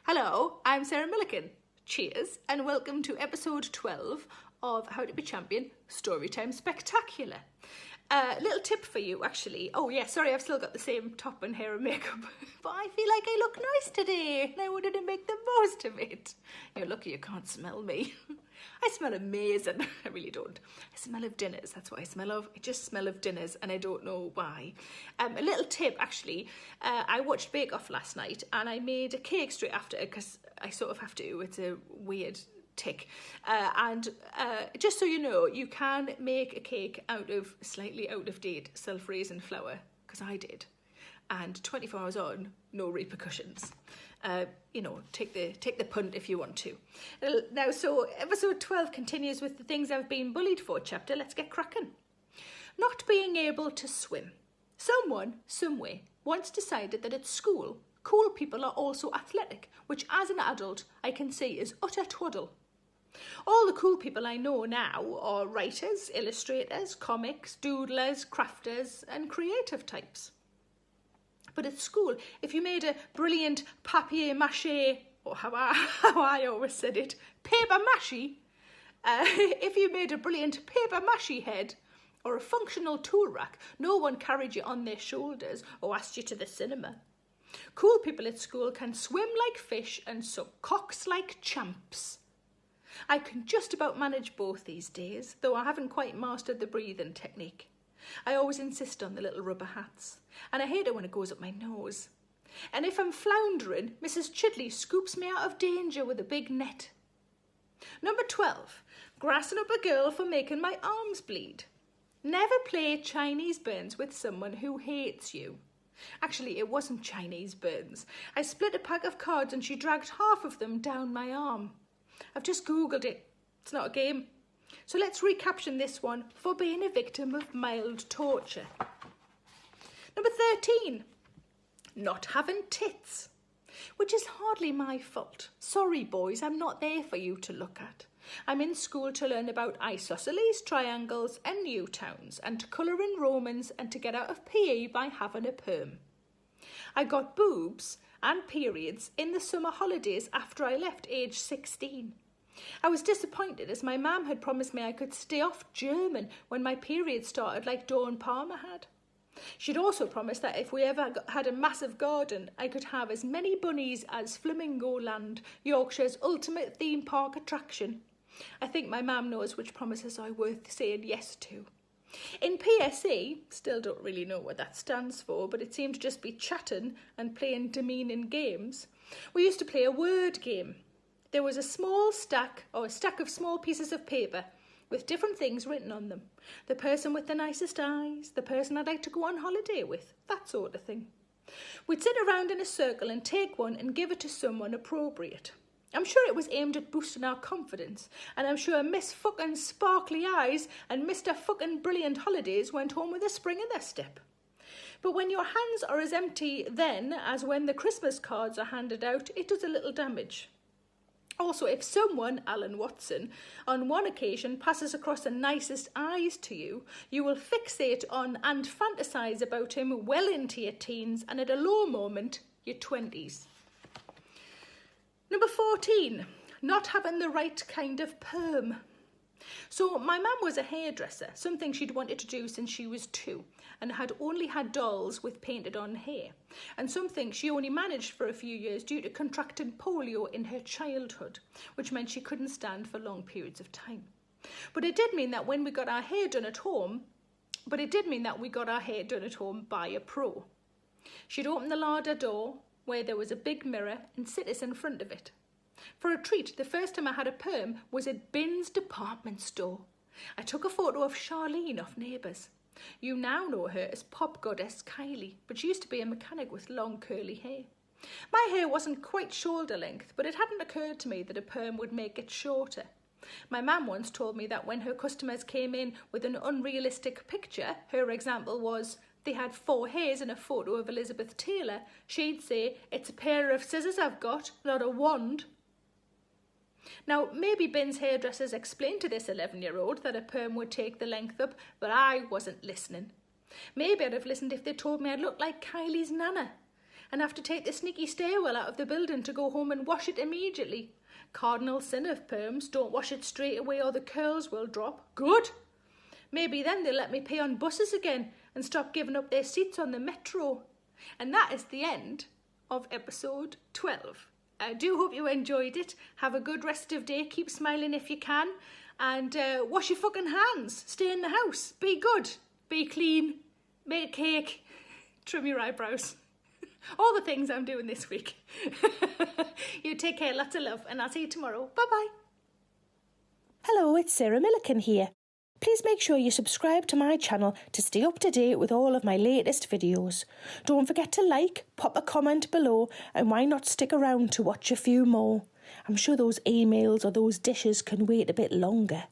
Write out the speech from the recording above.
Hello, I'm Sarah Millican. Cheers and welcome to episode 12 of How to Be Champion Storytime Spectacular. Little tip for you actually. Oh yeah, sorry, I've still got the same top and hair and makeup, but I feel like I look nice today and I wanted to make the most of it. You're lucky you can't smell me. I smell amazing. I really don't. I smell of dinners. That's what I smell of. I just smell of dinners and I don't know why. A little tip actually. I watched Bake Off last night and I made a cake straight after because I sort of have to. It's a weird tick. Just so you know, you can make a cake out of slightly out of date self-raising flour, because I did. And 24 hours on, no repercussions. Take the punt if you want to. Now, so episode 12 continues with the things I've been bullied for chapter. Let's get cracking. Not being able to swim. Someone, somewhere, once decided that at school, cool people are also athletic, which as an adult I can see is utter twaddle. All the cool people I know now are writers, illustrators, comics, doodlers, crafters and creative types. But at school, if you made a brilliant papier-mâché, or how I always said it, paper-mâché, if you made a brilliant paper-mâché head or a functional tool rack, no one carried you on their shoulders or asked you to the cinema. Cool people at school can swim like fish and suck cocks like champs. I can just about manage both these days, though I haven't quite mastered the breathing technique. I always insist on the little rubber hats, and I hate it when it goes up my nose. And if I'm floundering, Mrs. Chidley scoops me out of danger with a big net. Number 12, grassing up a girl for making my arms bleed. Never play Chinese burns with someone who hates you. Actually, it wasn't Chinese burns. I split a pack of cards and she dragged half of them down my arm. I've just Googled it. It's not a game. So let's recaption this one for being a victim of mild torture. Number 13, not having tits, which is hardly my fault. Sorry boys, I'm not there for you to look at. I'm in school to learn about isosceles, triangles and Newtowns and to colour in Romans and to get out of PE by having a perm. I got boobs and periods in the summer holidays after I left age 16. I was disappointed as my mum had promised me I could stay off German when my period started like Dawn Palmer had. She'd also promised that if we ever had a massive garden, I could have as many bunnies as Flamingo Land, Yorkshire's ultimate theme park attraction. I think my mum knows which promises are worth saying yes to. In PSE, still don't really know what that stands for, but it seemed to just be chatting and playing demeaning games. We used to play a word game. There was a stack of small pieces of paper with different things written on them. The person with the nicest eyes, the person I'd like to go on holiday with, that sort of thing. We'd sit around in a circle and take one and give it to someone appropriate. I'm sure it was aimed at boosting our confidence, and I'm sure Miss fucking Sparkly Eyes and Mr. fucking Brilliant Holidays went home with a spring in their step. But when your hands are as empty then as when the Christmas cards are handed out, it does a little damage. Also, if someone, Alan Watson, on one occasion passes across the nicest eyes to you, you will fixate on and fantasise about him well into your teens and at a low moment, your 20s. Number 14, not having the right kind of perm. So my mum was a hairdresser, something she'd wanted to do since she was 2 and had only had dolls with painted on hair, and something she only managed for a few years due to contracting polio in her childhood, which meant she couldn't stand for long periods of time. But it did mean that when we got our hair done at home, by a pro. She'd open the larder door where there was a big mirror and sit us in front of it. For a treat, the first time I had a perm was at Bin's department store. I took a photo of Charlene off Neighbours. You now know her as pop goddess Kylie, but she used to be a mechanic with long curly hair. My hair wasn't quite shoulder length, but it hadn't occurred to me that a perm would make it shorter. My mum once told me that when her customers came in with an unrealistic picture, her example was they had 4 hairs in a photo of Elizabeth Taylor, she'd say, "It's a pair of scissors I've got, not a wand." Now, maybe Bin's hairdressers explained to this 11-year-old that a perm would take the length up, but I wasn't listening. Maybe I'd have listened if they told me I'd look like Kylie's nana. and have to take the sneaky stairwell out of the building to go home and wash it immediately. Cardinal sin of perms, don't wash it straight away or the curls will drop. Good. Maybe then they'll let me pay on buses again and stop giving up their seats on the metro. And that is the end of episode 12. I do hope you enjoyed it. Have a good rest of day. Keep smiling if you can. And wash your fucking hands. Stay in the house. Be good. Be clean. Make a cake. Trim your eyebrows. All the things I'm doing this week. You take care. Lots of love. And I'll see you tomorrow. Bye-bye. Hello, it's Sarah Millican here. Please make sure you subscribe to my channel to stay up to date with all of my latest videos. Don't forget to like, pop a comment below, and why not stick around to watch a few more? I'm sure those emails or those dishes can wait a bit longer.